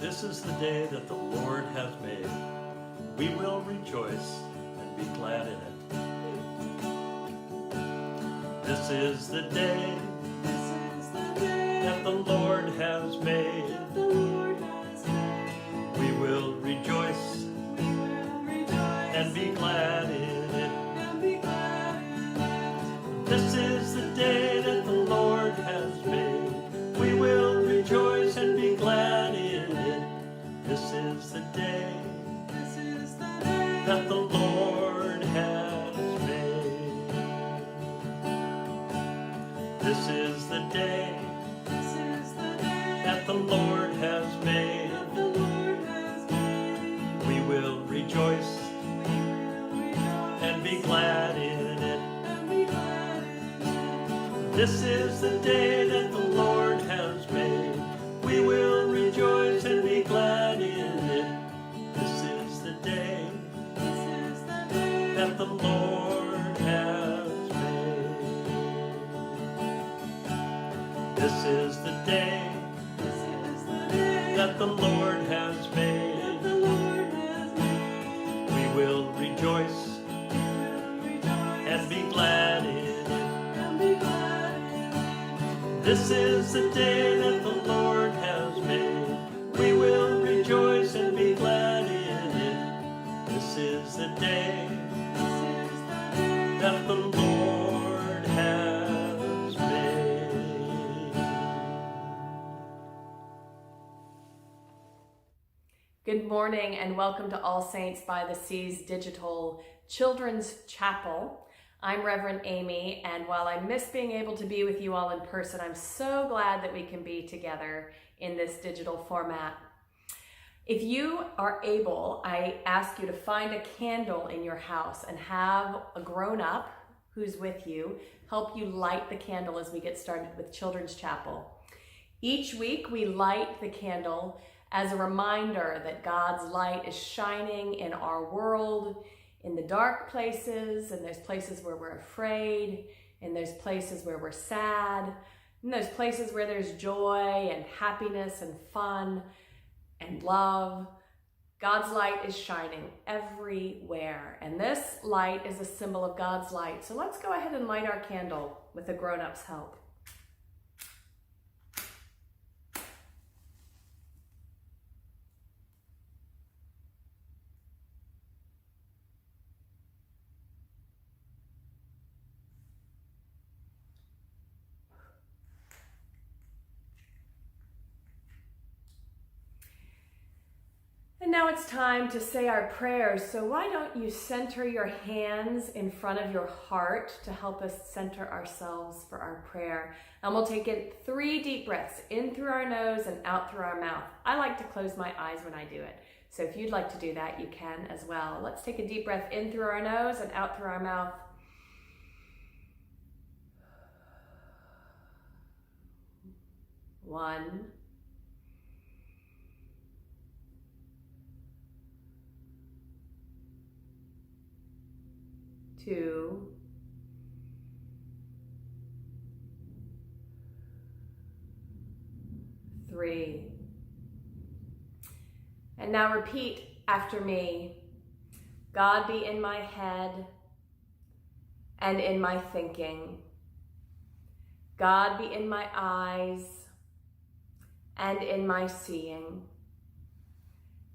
This is the day that the Lord has made. We will rejoice and be glad in it. This is the day that the Lord has made. We will rejoice and be glad in it. This is the day that the Lord has made. We will rejoice and be glad in it. This is the day that the Lord has made. This is the day that the Lord has made. We will rejoice and be glad in it. This is the day that the Lord has made. We will rejoice and be glad in it. This is the day that the Lord has made. This is the day that the Lord has made. We will rejoice and be glad in it. This is the day that the Lord has made. We will rejoice and be glad in it. This is the day that the Lord has made. Good morning and welcome to All Saints by the Seas Digital Children's Chapel. I'm Reverend Amy, and while I miss being able to be with you all in person, I'm so glad that we can be together in this digital format. If you are able, I ask you to find a candle in your house and have a grown-up who's with you help you light the candle as we get started with Children's Chapel. Each week we light the candle as a reminder that God's light is shining in our world, in the dark places, and there's places where we're afraid, and there's places where we're sad, and there's places where there's joy and happiness and fun and love. God's light is shining everywhere, and this light is a symbol of God's light. So let's go ahead and light our candle with the grown-ups' help. And now it's time to say our prayers. So why don't you center your hands in front of your heart to help us center ourselves for our prayer. And we'll take in 3 deep breaths, in through our nose and out through our mouth. I like to close my eyes when I do it. So if you'd like to do that, you can as well. Let's take a deep breath in through our nose and out through our mouth. 1, 2, 3. And now repeat after me. God be in my head and in my thinking. God be in my eyes and in my seeing.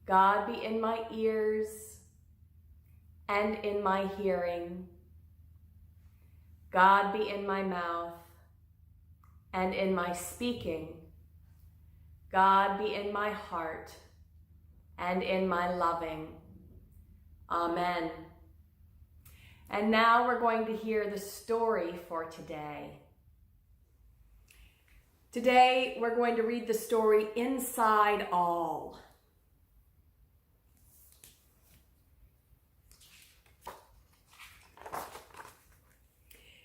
God be in my ears and in my hearing. God be in my mouth and in my speaking. God be in my heart and in my loving. Amen. And now we're going to hear the story for today. Today we're going to read the story Inside All.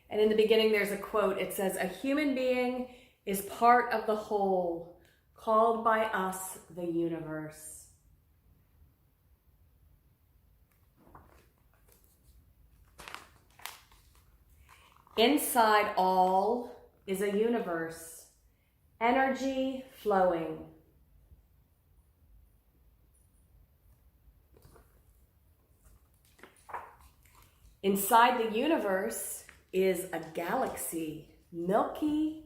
And in the beginning, there's a quote. It says, "A human being is part of the whole, called by us the universe." Inside all is a universe, energy flowing. Inside the universe is a galaxy, milky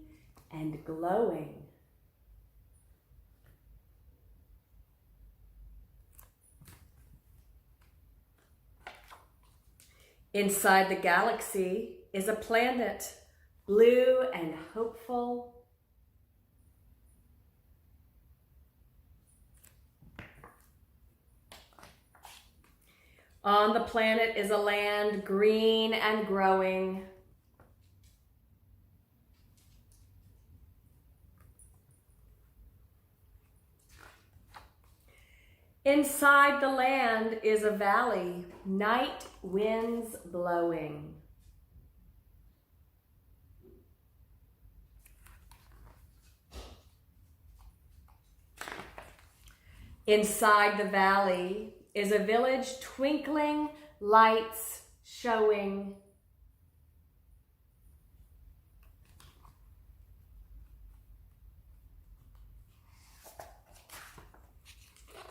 and glowing. Inside the galaxy is a planet, blue and hopeful. On the planet is a land green and growing. Inside the land is a valley, night winds blowing. Inside the valley is a village, twinkling lights showing.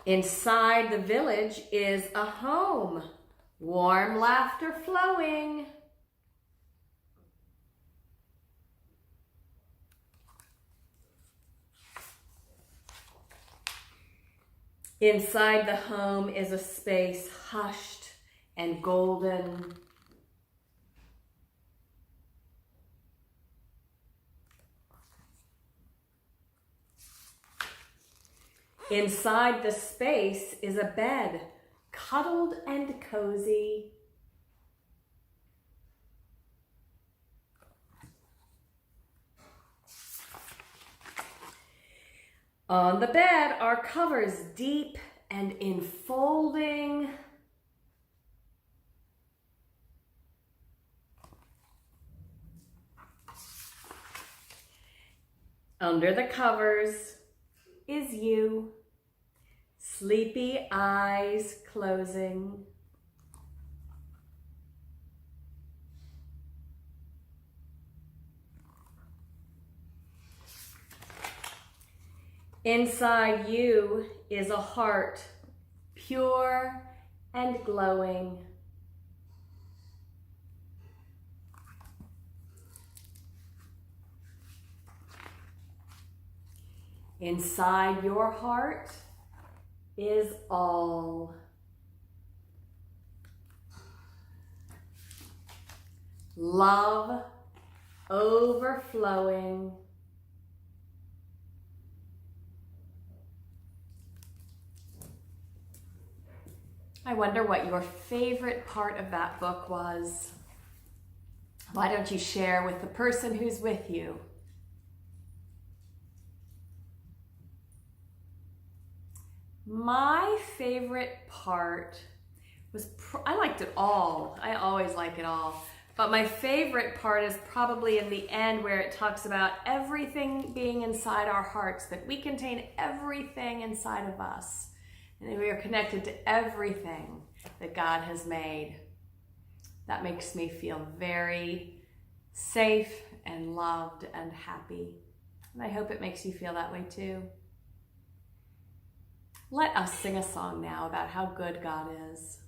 Inside the village is a home, warm laughter flowing. Inside the home is a space hushed and golden. Inside the space is a bed, cuddled and cozy. On the bed are covers deep and enfolding. Under the covers is you, sleepy eyes closing. Inside you is a heart, pure and glowing. Inside your heart is all. Love overflowing. I wonder what your favorite part of that book was. Why don't you share with the person who's with you? My favorite part was, I liked it all. I always like it all. But my favorite part is probably in the end where it talks about everything being inside our hearts, that we contain everything inside of us. And we are connected to everything that God has made. That makes me feel very safe and loved and happy. And I hope it makes you feel that way too. Let us sing a song now about how good God is.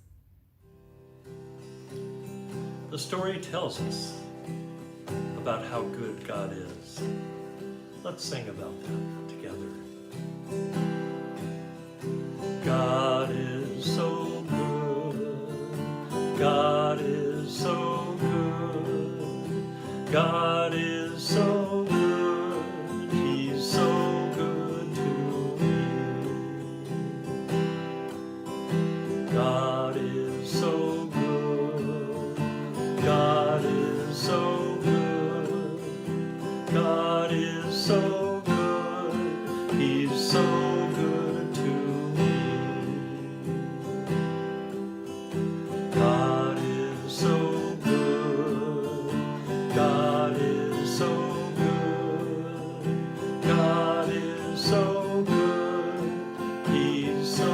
The story tells us about how good God is. Let's sing about that together. God is so good. God is so good. God is so good. He's so good to me. God is so good. God is so good. God is so good. He's so good to me. God is so good. God is so good. God is so good. He's so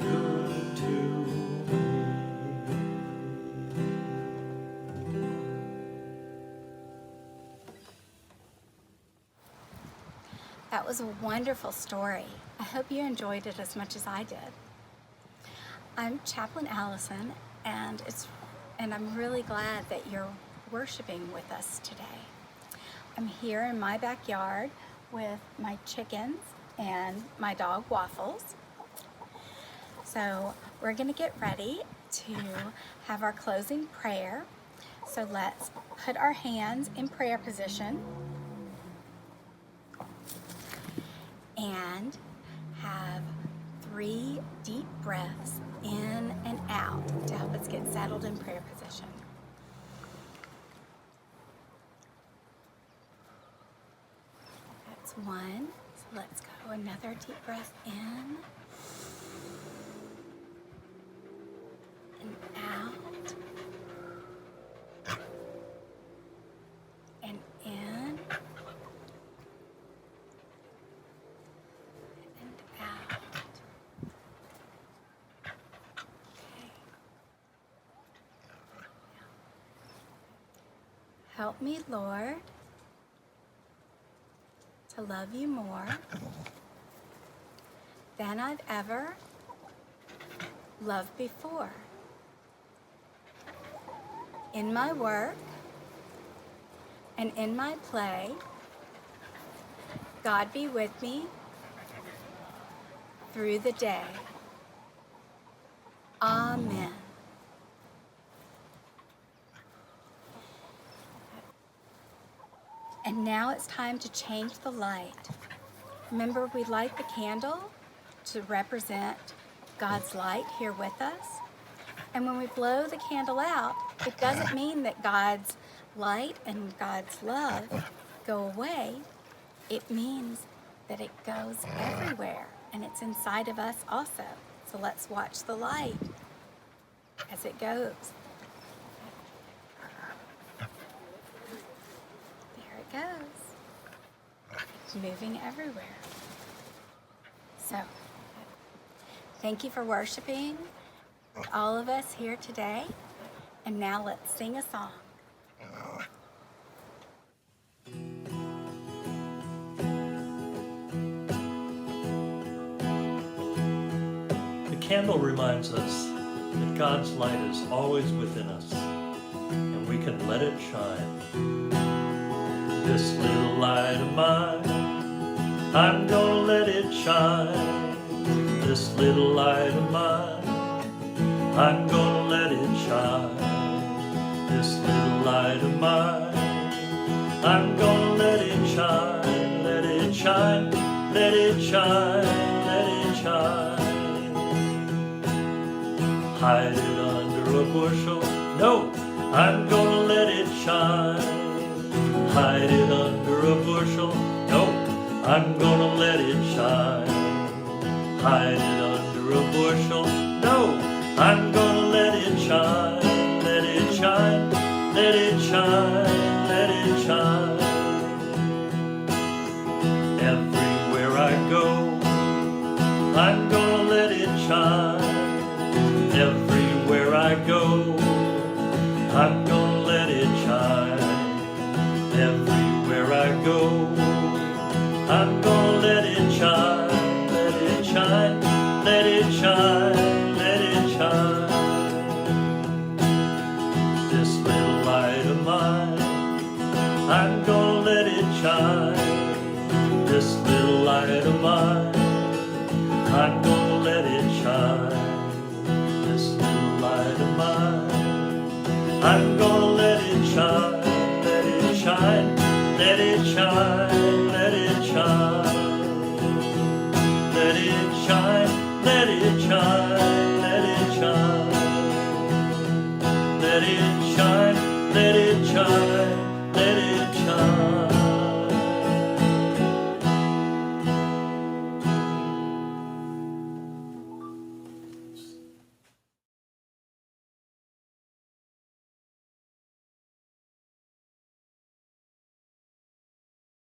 good to me. That was a wonderful story. I hope you enjoyed it as much as I did. I'm Chaplain Allison, and it's and I'm really glad that you're worshiping with us today. I'm here in my backyard with my chickens and my dog Waffles. So we're going to get ready to have our closing prayer. So let's put our hands in prayer position and have 3 deep breaths in and out to help us get settled in prayer position. That's 1. So let's go another deep breath in and out and in and out. Okay. Help me, Lord, to love you more than I've ever loved before. In my work and in my play, God be with me through the day. Amen. And now it's time to change the light. Remember, we light the candle to represent God's light here with us. And when we blow the candle out, it doesn't mean that God's light and God's love go away. It means that it goes everywhere, and it's inside of us also. So let's watch the light as it goes. There it goes. It's moving everywhere. So, thank you for worshiping all of us here today. And now let's sing a song. The candle reminds us that God's light is always within us, and we can let it shine. This little light of mine, I'm gonna let it shine. This little light of mine, I'm gonna let it shine. This little light of mine, I'm gonna let it shine. Let it shine, let it shine, let it shine. Hide it under a bushel, no, I'm gonna let it shine. Hide it under a bushel, no, I'm gonna let it shine. Hide it under a bushel, no, I'm gonna let it shine. Let it shine, let it shine, let it shine. Everywhere I go, I'm gonna let it shine. Everywhere I go, I'm gonna let it shine. Everywhere I go, I'm gonna let it shine. Let it shine, let it shine, let it shine. This little light of mine, I'm gonna let it shine. This little light of mine, I'm gonna let it shine. This little light of mine, I'm gonna let it shine. Let it shine, let it shine, let it shine. Let it shine, let it shine, let it shine. Let it shine.